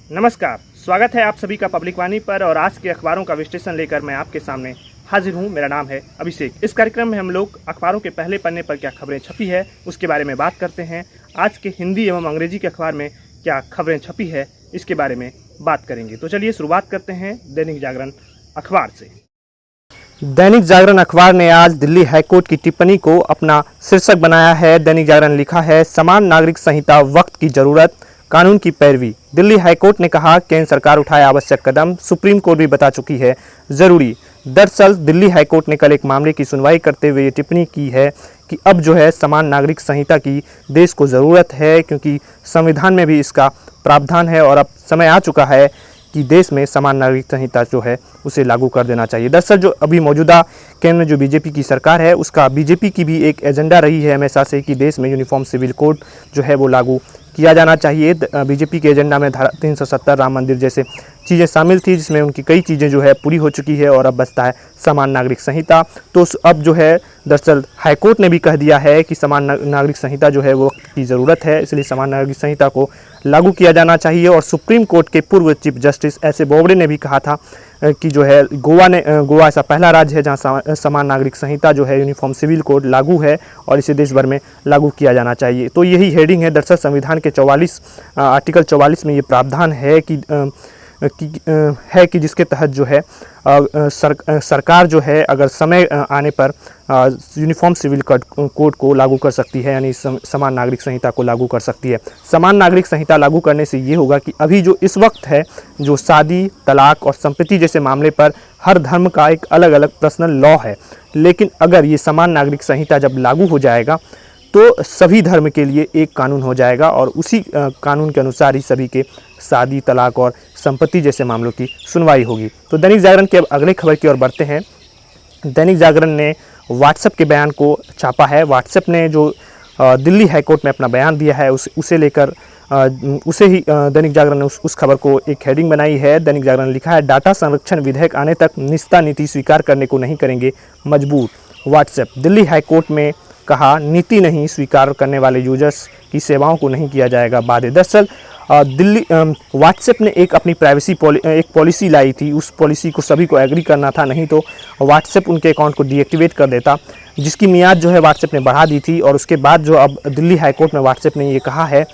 नमस्कार, स्वागत है आप सभी का पब्लिक वाणी पर। और आज के अखबारों का विश्लेषण लेकर मैं आपके सामने हाजिर हूं। मेरा नाम है अभिषेक। इस कार्यक्रम में हम लोग अखबारों के पहले पन्ने पर क्या खबरें छपी है उसके बारे में बात करते हैं। आज के हिंदी एवं अंग्रेजी के अखबार में क्या खबरें छपी है इसके बारे में बात करेंगे। तो चलिए शुरुआत करते हैं दैनिक जागरण अखबार से। दैनिक जागरण अखबार ने आज दिल्ली हाईकोर्ट की टिप्पणी को अपना शीर्षक बनाया है। दैनिक जागरण लिखा है, समान नागरिक संहिता वक्त की जरूरत, कानून की पैरवी। दिल्ली हाईकोर्ट ने कहा, केंद्र सरकार उठाए आवश्यक कदम, सुप्रीम कोर्ट भी बता चुकी है जरूरी। दरअसल दिल्ली हाईकोर्ट ने कल एक मामले की सुनवाई करते हुए ये टिप्पणी की है कि अब जो है समान नागरिक संहिता की देश को ज़रूरत है, क्योंकि संविधान में भी इसका प्रावधान है और अब समय आ चुका है कि देश में समान नागरिक संहिता जो है उसे लागू कर देना चाहिए। दरअसल जो अभी मौजूदा केंद्र में जो बीजेपी की सरकार है उसका बीजेपी की भी एक एजेंडा रही है हमेशा से कि देश में यूनिफॉर्म सिविल कोड जो है वो लागू किया जाना चाहिए। बीजेपी के एजेंडा में धारा 370 राम मंदिर जैसे चीज़ें शामिल थी, जिसमें उनकी कई चीज़ें जो है पूरी हो चुकी है और अब बचता है समान नागरिक संहिता। तो अब जो है दरअसल हाईकोर्ट ने भी कह दिया है कि समान नागरिक संहिता जो है वो की ज़रूरत है, इसलिए समान नागरिक संहिता को लागू किया जाना चाहिए। और सुप्रीम कोर्ट के पूर्व chief justice S A Bobde ने भी कहा था कि जो है गोवा ऐसा पहला राज्य है जहां समान नागरिक संहिता जो है यूनिफॉर्म सिविल कोड लागू है और इसे देश भर में लागू किया जाना चाहिए। तो यही हेडिंग है। दरअसल संविधान के आर्टिकल 44 में ये प्रावधान है कि जिसके तहत जो है सरकार जो है अगर समय आने पर यूनिफॉर्म सिविल कोड को लागू कर सकती है, यानी समान नागरिक संहिता को लागू कर सकती है। समान नागरिक संहिता लागू करने से ये होगा कि अभी जो इस वक्त है जो शादी, तलाक और संपत्ति जैसे मामले पर हर धर्म का एक अलग अलग पर्सनल लॉ है, लेकिन अगर ये समान नागरिक संहिता जब लागू हो जाएगा तो सभी धर्म के लिए एक कानून हो जाएगा और उसी कानून के अनुसार ही सभी के शादी, तलाक और संपत्ति जैसे मामलों की सुनवाई होगी। तो दैनिक जागरण के अब अगले खबर की ओर बढ़ते हैं। दैनिक जागरण ने व्हाट्सएप के बयान को छापा है। व्हाट्सएप ने जो दिल्ली हाईकोर्ट में अपना बयान दिया है उसे लेकर उसे ही दैनिक जागरण ने उस खबर को एक हेडिंग बनाई है। दैनिक जागरण ने लिखा है, डाटा संरक्षण विधेयक आने तक निजता नीति स्वीकार करने को नहीं करेंगे मजबूर व्हाट्सएप। दिल्ली हाईकोर्ट में कहा, नीति नहीं स्वीकार करने वाले यूजर्स की सेवाओं को नहीं किया जाएगा बाधित। दरअसल दिल्ली व्हाट्सएप ने एक अपनी प्राइवेसी पॉलिसी लाई थी। उस पॉलिसी को सभी को एग्री करना था, नहीं तो व्हाट्सएप उनके अकाउंट को डीएक्टिवेट कर देता, जिसकी मियाद जो है व्हाट्सएप ने बढ़ा दी थी। और उसके बाद जो अब दिल्ली हाईकोर्ट में व्हाट्सएप ने ये कहा है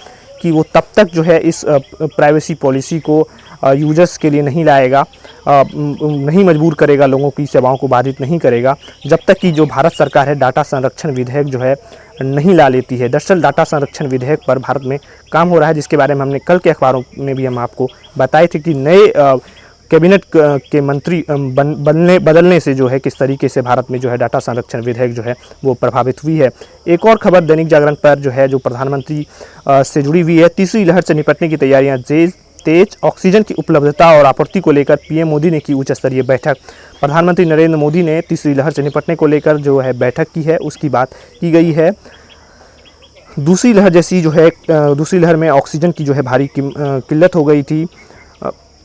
कि वो तब तक जो है इस प्राइवेसी पॉलिसी को यूजर्स के लिए नहीं लाएगा, नहीं मजबूर करेगा, लोगों की सेवाओं को बाधित नहीं करेगा, जब तक कि जो भारत सरकार है डाटा संरक्षण विधेयक जो है नहीं ला लेती है। दरअसल डाटा संरक्षण विधेयक पर भारत में काम हो रहा है, जिसके बारे में हमने कल के अखबारों में भी हम आपको बताए थे कि नए कैबिनेट के मंत्री बदलने से जो है किस तरीके से भारत में जो है डाटा संरक्षण विधेयक जो है वो प्रभावित हुई है। एक और खबर दैनिक जागरण पर जो है जो प्रधानमंत्री से जुड़ी हुई है। तीसरी लहर से निपटने की तैयारियां तेज, ऑक्सीजन की उपलब्धता और आपूर्ति को लेकर पीएम मोदी ने की उच्च स्तरीय बैठक। प्रधानमंत्री नरेंद्र मोदी ने तीसरी लहर से निपटने को लेकर जो है बैठक की है, उसकी बात की गई है। दूसरी लहर जैसी जो है दूसरी लहर में ऑक्सीजन की जो है भारी किल्लत हो गई थी,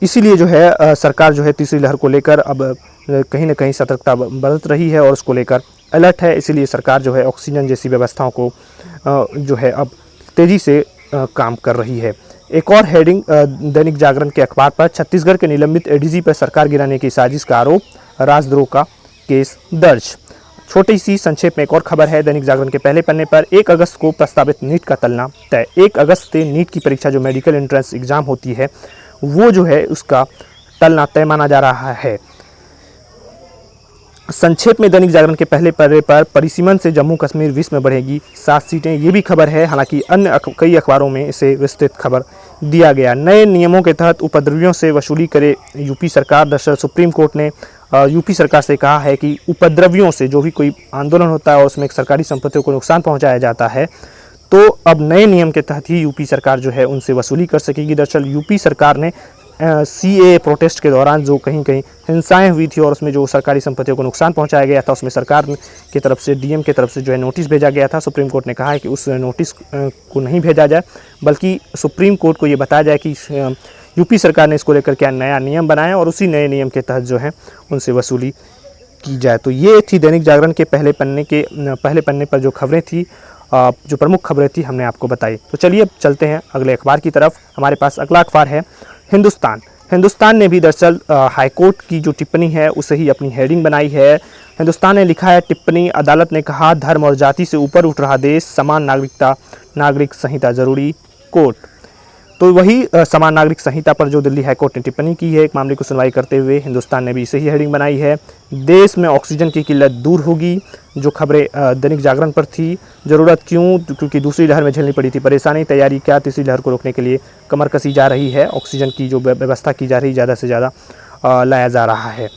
इसीलिए जो है सरकार जो है तीसरी लहर को लेकर अब कहीं ना कहीं सतर्कता बरत रही है और उसको लेकर अलर्ट है। इसीलिए सरकार जो है ऑक्सीजन जैसी व्यवस्थाओं को जो है अब तेज़ी से काम कर रही है। एक और हेडिंग दैनिक जागरण के अखबार पर, छत्तीसगढ़ के निलंबित एडीजी पर सरकार गिराने की साजिश का आरोप, राजद्रोह का केस दर्ज। छोटी सी संक्षेप में एक और खबर है दैनिक जागरण के पहले पन्ने पर। 1 अगस्त को प्रस्तावित नीट का टलना तय। 1 अगस्त से नीट की परीक्षा जो मेडिकल एंट्रेंस एग्जाम होती है वो जो है उसका टलना तय माना जा रहा है। संक्षेप में दैनिक जागरण के पहले पन्ने पर, परिसीमन से जम्मू कश्मीर 20 में बढ़ेगी 7 सीटें, ये भी खबर है। हालांकि अन्य कई अखबारों में इसे विस्तृत खबर दिया गया। नए नियमों के तहत उपद्रवियों से वसूली करे यूपी सरकार। दरअसल सुप्रीम कोर्ट ने यूपी सरकार से कहा है कि उपद्रवियों से जो भी कोई आंदोलन होता है और उसमें सरकारी संपत्तियों को नुकसान पहुंचाया जाता है, तो अब नए नियम के तहत ही यूपी सरकार जो है उनसे वसूली कर सकेगी। दरअसल यूपी सरकार ने सीए प्रोटेस्ट के दौरान जो कहीं हिंसाएं हुई थी और उसमें जो सरकारी संपत्तियों को नुकसान पहुंचाया गया था, उसमें सरकार की तरफ से डीएम की तरफ से जो है नोटिस भेजा गया था। सुप्रीम कोर्ट ने कहा है कि उस नोटिस को नहीं भेजा जाए, बल्कि सुप्रीम कोर्ट को ये बताया जाए कि यूपी सरकार ने इसको लेकर क्या नया नियम बनाया और उसी नए नियम के तहत जो है उनसे वसूली की जाए। तो ये थी दैनिक जागरण के पहले पन्ने पर जो खबरें थी, जो प्रमुख खबरें थी हमने आपको बताई। तो चलिए अब चलते हैं अगले अखबार की तरफ। हमारे पास अगला अखबार है हिंदुस्तान ने भी दरअसल हाईकोर्ट की जो टिप्पणी है उसे ही अपनी हेडिंग बनाई है। हिंदुस्तान ने लिखा है टिप्पणी, अदालत ने कहा धर्म और जाति से ऊपर उठ रहा देश, समान नागरिक संहिता जरूरी, कोर्ट। तो वही समान नागरिक संहिता पर जो दिल्ली हाईकोर्ट ने टिप्पणी की है एक मामले को सुनवाई करते हुए, हिंदुस्तान ने भी इसे ही हेडिंग बनाई है। देश में ऑक्सीजन की किल्लत दूर होगी, जो खबरें दैनिक जागरण पर थी। ज़रूरत क्यों? क्योंकि दूसरी लहर में झेलनी पड़ी थी परेशानी, तैयारी क्या? तीसरी लहर को रोकने के लिए कमर कसी जा रही है, ऑक्सीजन की जो व्यवस्था की जा रही है ज़्यादा से ज़्यादा लाया जा रहा है।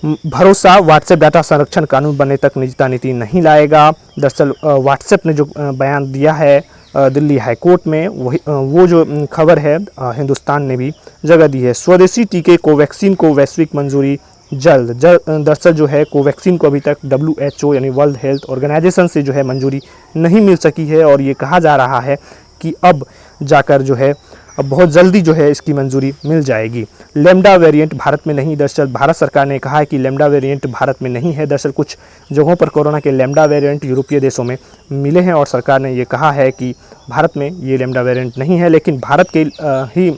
भरोसा, व्हाट्सएप डाटा संरक्षण कानून बनने तक निजता नीति नहीं लाएगा। दरअसल व्हाट्सएप ने जो बयान दिया है दिल्ली हाईकोर्ट में, वही वो जो खबर है हिंदुस्तान ने भी जगह दी है। स्वदेशी टीके कोवैक्सीन को वैश्विक मंजूरी जल्द। दरअसल जो है कोवैक्सीन को अभी तक WHO यानी वर्ल्ड हेल्थ ऑर्गेनाइजेशन से जो है मंजूरी नहीं मिल सकी है, और ये कहा जा रहा है कि अब जाकर जो है अब बहुत जल्दी जो है इसकी मंजूरी मिल जाएगी। लैम्डा वेरिएंट भारत में नहीं। दरअसल भारत सरकार ने कहा है कि लैम्डा वेरिएंट भारत में नहीं है। दरअसल कुछ जगहों पर कोरोना के लैम्डा वेरिएंट यूरोपीय देशों में मिले हैं और सरकार ने ये कहा है कि भारत में ये लैम्डा वेरिएंट नहीं है, लेकिन भारत के ही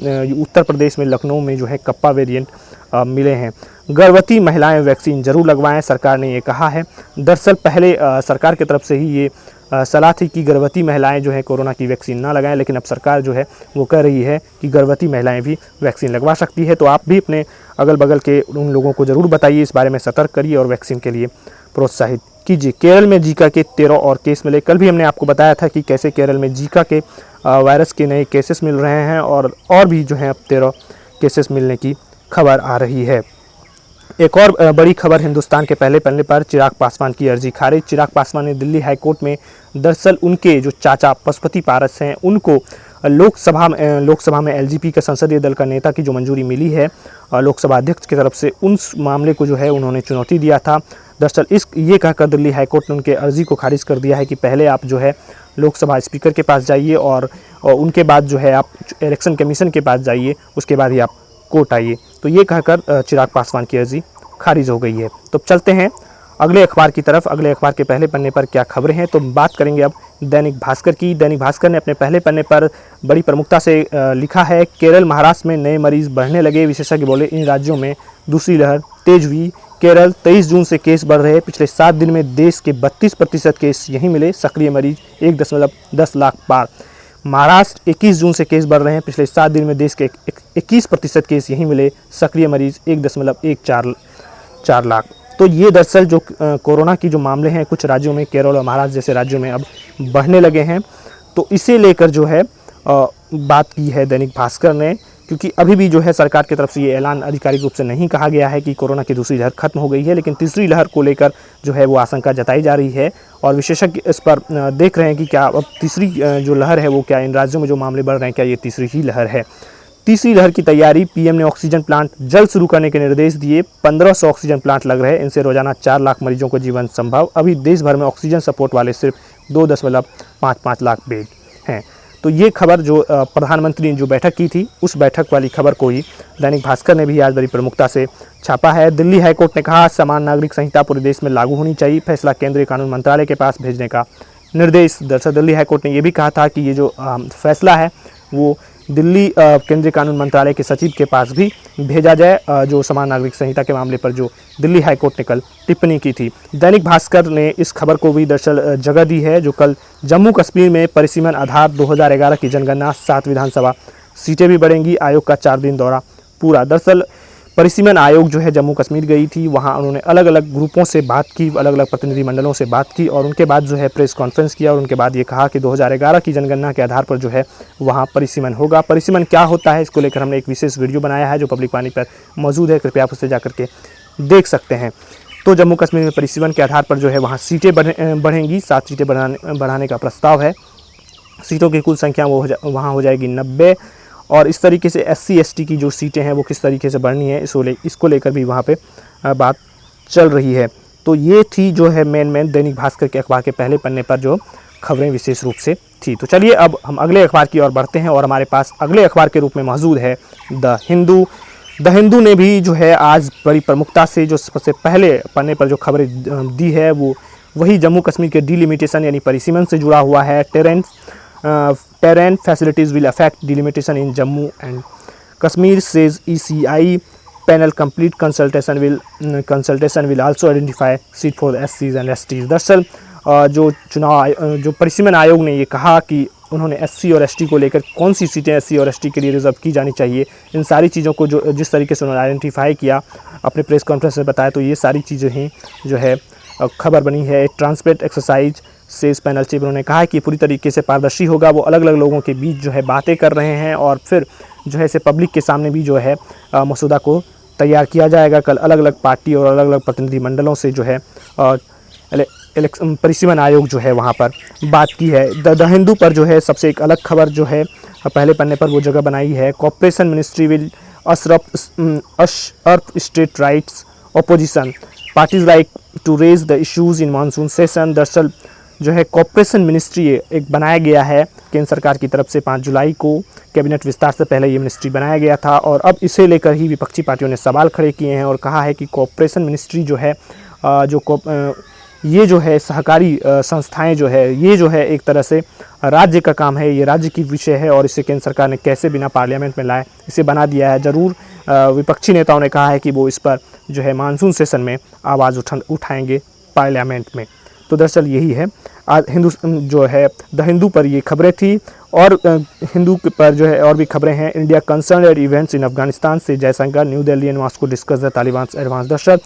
उत्तर प्रदेश में लखनऊ में जो है कप्पा वेरिएंट मिले हैं। गर्भवती महिलाएं वैक्सीन जरूर लगवाएं, सरकार ने ये कहा है। दरअसल पहले सरकार की तरफ से ही ये सलाह थी कि गर्भवती महिलाएं जो है कोरोना की वैक्सीन ना लगाएं, लेकिन अब सरकार जो है वो कह रही है कि गर्भवती महिलाएं भी वैक्सीन लगवा सकती है। तो आप भी अपने अगल बगल के उन लोगों को ज़रूर बताइए, इस बारे में सतर्क करिए और वैक्सीन के लिए प्रोत्साहित कीजिए। केरल में जीका के 13 और केस मिले। कल भी हमने आपको बताया था कि कैसे केरल में जीका के वायरस के नए केसेस मिल रहे हैं, और भी जो है अब 13 केसेस मिलने की खबर आ रही है। एक और बड़ी खबर हिंदुस्तान के पहले पन्ने पर, चिराग पासवान की अर्जी खारिज। चिराग पासवान ने दिल्ली हाईकोर्ट में दरअसल उनके जो चाचा पशुपति पारस हैं उनको लोकसभा में LJP के संसदीय दल का नेता की जो मंजूरी मिली है लोकसभा अध्यक्ष की तरफ से, उस मामले को जो है उन्होंने चुनौती दिया था। दरअसल ये कहकर दिल्ली हाईकोर्ट ने उनके अर्जी को खारिज कर दिया है कि पहले आप जो है लोकसभा स्पीकर के पास जाइए और उनके बाद जो है आप इलेक्शन कमीशन के पास जाइए, उसके बाद ही आप कोर्ट आइए। तो ये कहकर चिराग पासवान की अर्जी खारिज हो गई है। तो चलते हैं अगले अखबार की तरफ। अगले अखबार के पहले पन्ने पर क्या खबरें हैं, तो बात करेंगे अब दैनिक भास्कर की। दैनिक भास्कर ने अपने पहले पन्ने पर बड़ी प्रमुखता से लिखा है, केरल महाराष्ट्र में नए मरीज बढ़ने लगे, विशेषज्ञ बोले इन राज्यों में दूसरी लहर तेज हुई। केरल 23 जून से केस बढ़ रहे, पिछले 7 दिन में देश के 32% केस यहीं मिले, सक्रिय मरीज 1.10 लाख पार। महाराष्ट्र 21 जून से केस बढ़ रहे हैं, पिछले 7 दिन में देश के 21% केस यहीं मिले, सक्रिय मरीज 1.14 लाख। तो ये दरअसल जो कोरोना की जो मामले हैं कुछ राज्यों में, केरल और महाराष्ट्र जैसे राज्यों में अब बढ़ने लगे हैं। तो इसे लेकर जो है बात की है दैनिक भास्कर ने, क्योंकि अभी भी जो है सरकार की तरफ से ये ऐलान आधिकारिक रूप से नहीं कहा गया है कि कोरोना की दूसरी लहर खत्म हो गई है, लेकिन तीसरी लहर को लेकर जो है वो आशंका जताई जा रही है और विशेषज्ञ इस पर देख रहे हैं कि क्या अब तीसरी जो लहर है वो क्या इन राज्यों में जो मामले बढ़ रहे हैं क्या ये तीसरी ही लहर है। तीसरी लहर की तैयारी, पीएम ने ऑक्सीजन प्लांट जल्द शुरू करने के निर्देश दिए। 1500 ऑक्सीजन प्लांट लग रहे हैं, इनसे रोजाना 4 लाख मरीजों को जीवन संभव। अभी देश भर में ऑक्सीजन सपोर्ट वाले सिर्फ 2.55 लाख बेड हैं। तो ये खबर जो प्रधानमंत्री ने जो बैठक की थी उस बैठक वाली खबर को ही दैनिक भास्कर ने भी आज बड़ी प्रमुखता से छापा है। दिल्ली हाईकोर्ट ने कहा समान नागरिक संहिता पूरे देश में लागू होनी चाहिए, फैसला केंद्रीय कानून मंत्रालय के पास भेजने का निर्देश। दरअसल दिल्ली हाईकोर्ट ने यह भी कहा था कि ये जो फैसला है वो दिल्ली केंद्रीय कानून मंत्रालय के सचिव के पास भी भेजा जाए, जो समान नागरिक संहिता के मामले पर जो दिल्ली हाईकोर्ट ने कल टिप्पणी की थी। दैनिक भास्कर ने इस खबर को भी दरअसल जगह दी है, जो कल जम्मू कश्मीर में परिसीमन आधार 2011 की जनगणना, 7 विधानसभा सीटें भी बढ़ेंगी, आयोग का 4 दिन दौरा पूरा। दरअसल परिसीमन आयोग जो है जम्मू कश्मीर गई थी, वहाँ उन्होंने अलग अलग ग्रुपों से बात की, अलग अलग प्रतिनिधिमंडलों से बात की और उनके बाद जो है प्रेस कॉन्फ्रेंस किया और उनके बाद ये कहा कि 2011 की जनगणना के आधार पर जो है वहाँ परिसीमन होगा। परिसीमन क्या होता है इसको लेकर हमने एक विशेष वीडियो बनाया है जो पब्लिक वाणी पर मौजूद है, कृपया आप उसे जाकर के देख सकते हैं। तो जम्मू कश्मीर में परिसीमन के आधार पर जो है वहाँ सीटें बढ़ेंगी, 7 सीटें बढ़ाने का प्रस्ताव है। सीटों की कुल संख्या वो वहाँ हो जाएगी 90 और इस तरीके से SC ST की जो सीटें हैं वो किस तरीके से बढ़नी है इसको लेकर भी वहाँ पे बात चल रही है। तो ये थी जो है मेन दैनिक भास्कर के अखबार के पहले पन्ने पर जो खबरें विशेष रूप से थी। तो चलिए अब हम अगले अखबार की ओर बढ़ते हैं और हमारे पास अगले अखबार के रूप में मौजूद है द हिंदू। द हिंदू ने भी जो है आज बड़ी प्रमुखता से जो सबसे पहले पन्ने पर जो खबरें दी है वो वही जम्मू कश्मीर के डिलिमिटेशन यानी परिसीमन से जुड़ा हुआ है। Terrain facilities will affect delimitation in Jammu and Kashmir says ECI panel complete consultation will also identify seat for SCs and STs। दरअसल जो परिसीमन आयोग ने ये कहा कि उन्होंने SC और ST को लेकर कौन सी सीटें SC और ST के लिए रिजर्व की जानी चाहिए, इन सारी चीज़ों को जिस तरीके से उन्होंने आइडेंटिफाई किया, अपने प्रेस कॉन्फ्रेंस में बताया, तो ये सारी चीज़ें हैं जो है खबर बनी है। ट्रांसपेरेंट एक्सरसाइज से इस पैनल चीफ उन्होंने कहा कि पूरी तरीके से पारदर्शी होगा, वो अलग अलग लोगों के बीच जो है बातें कर रहे हैं और फिर जो है इसे पब्लिक के सामने भी जो है मसौदा को तैयार किया जाएगा। कल अलग अलग पार्टी और अलग अलग प्रतिनिधिमंडलों से जो है परिसीमन आयोग जो है वहाँ पर बात की है। द हिंदू पर जो है सबसे एक अलग खबर जो है पहले पन्ने पर वो जगह बनाई है। Corporation ministry will earth state rights opposition parties like to raise the issues in monsoon session. दरअसल जो है कॉर्पोरेशन मिनिस्ट्री एक बनाया गया है केंद्र सरकार की तरफ से 5 जुलाई को कैबिनेट विस्तार से पहले ये मिनिस्ट्री बनाया गया था और अब इसे लेकर ही विपक्षी पार्टियों ने सवाल खड़े किए हैं और कहा है कि कॉर्पोरेशन मिनिस्ट्री जो है ये जो है सहकारी संस्थाएं जो है ये जो है एक तरह से राज्य का काम है, ये राज्य की विषय है और इसे केंद्र सरकार ने कैसे बिना पार्लियामेंट में लाए इसे बना दिया है। ज़रूर विपक्षी नेताओं ने कहा है कि वो इस पर जो है मानसून सेशन में आवाज़ उठाएंगे पार्लियामेंट में। तो दरअसल यही है आज हिंदू जो है द हिंदू पर ये खबरें थी और हिंदू पर जो है और भी खबरें हैं। India concern at events in Afghanistan से Jaishankar new Delhi and Moscow discuss the Taliban advance. दरअसल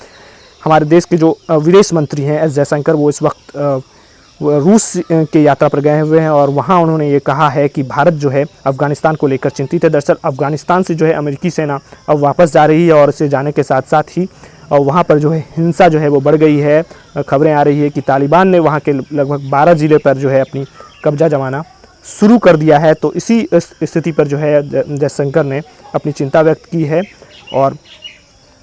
हमारे देश के जो विदेश मंत्री हैं एस जयशंकर वो इस वक्त रूस के यात्रा पर गए हुए हैं और वहाँ उन्होंने ये कहा है कि भारत जो है अफ़गानिस्तान को लेकर चिंतित है। दरअसल अफ़गानिस्तान से जो है अमेरिकी सेना अब वापस जा रही है और इसे जाने के साथ साथ ही वहाँ पर जो है हिंसा जो है वो बढ़ गई है। खबरें आ रही है कि तालिबान ने वहाँ के लगभग 12 ज़िले पर जो है अपनी कब्जा जमाना शुरू कर दिया है। तो इसी स्थिति पर जो है जयशंकर ने अपनी चिंता व्यक्त की है और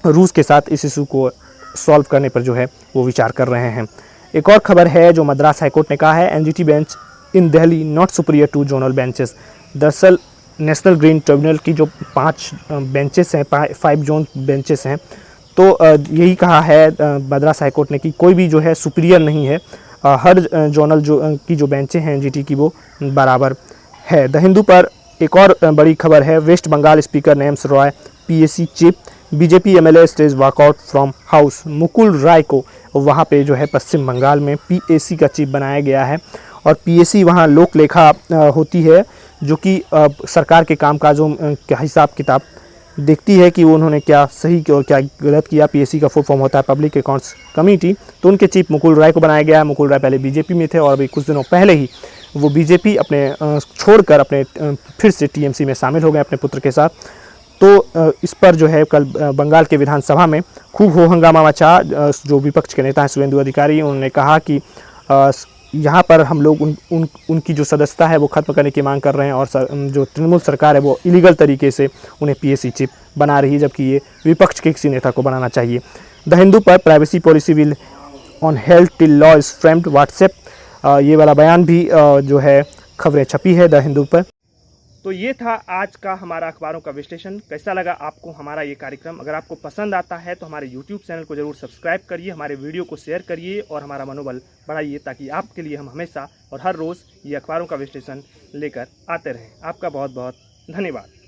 रूस के साथ इस इशू को सॉल्व करने पर जो है वो विचार कर रहे हैं। एक और खबर है जो मद्रास हाईकोर्ट ने कहा है NGT bench in Delhi not superior to zonal benches. दरअसल नेशनल ग्रीन ट्रिब्यूनल की जो 5 बेंचेस हैं 5 जोन बेंचेस हैं तो यही कहा है मद्रास हाईकोर्ट ने कि कोई भी जो है सुपीरियर नहीं है, हर जोनल की जो बेंचें हैं एनजीटी की वो बराबर है। द हिंदू पर एक और बड़ी खबर है West Bengal speaker names Roy PAC chief BJP MLA stage walkout from house. Mukul Roy को वहाँ पे जो है पश्चिम बंगाल में पीएसी का चीफ बनाया गया है और पीएसी वहाँ लोक लेखा होती है जो कि सरकार के कामकाजों का हिसाब किताब देखती है कि वो उन्होंने क्या सही और क्या गलत किया। पीएसी का फुल फॉर्म होता है पब्लिक अकाउंट्स कमेटी। तो उनके चीफ मुकुल राय को बनाया गया है। मुकुल राय पहले बीजेपी में थे और अभी कुछ दिनों पहले ही वो बीजेपी अपने छोड़कर अपने फिर से टीएमसी में शामिल हो गए अपने पुत्र के साथ। तो इस पर जो है कल बंगाल के विधानसभा में खूब हो हंगामा मचा। जो विपक्ष के नेता हैं शुभेंदु अधिकारी उन्होंने कहा कि यहाँ पर हम लोग उनकी जो सदस्यता है वो ख़त्म करने की मांग कर रहे हैं और जो तृणमूल सरकार है वो इलीगल तरीके से उन्हें पीएसी चीफ बना रही है जबकि ये विपक्ष के किसी नेता को बनाना चाहिए। द हिंदू पर privacy policy will on health till law is framed WhatsApp, ये वाला बयान भी जो है खबरें छपी है द हिंदू पर। तो ये था आज का हमारा अखबारों का विश्लेषण। कैसा लगा आपको हमारा ये कार्यक्रम? अगर आपको पसंद आता है तो हमारे YouTube चैनल को ज़रूर सब्सक्राइब करिए, हमारे वीडियो को शेयर करिए और हमारा मनोबल बढ़ाइए ताकि आपके लिए हम हमेशा और हर रोज़ ये अखबारों का विश्लेषण लेकर आते रहें। आपका बहुत बहुत धन्यवाद।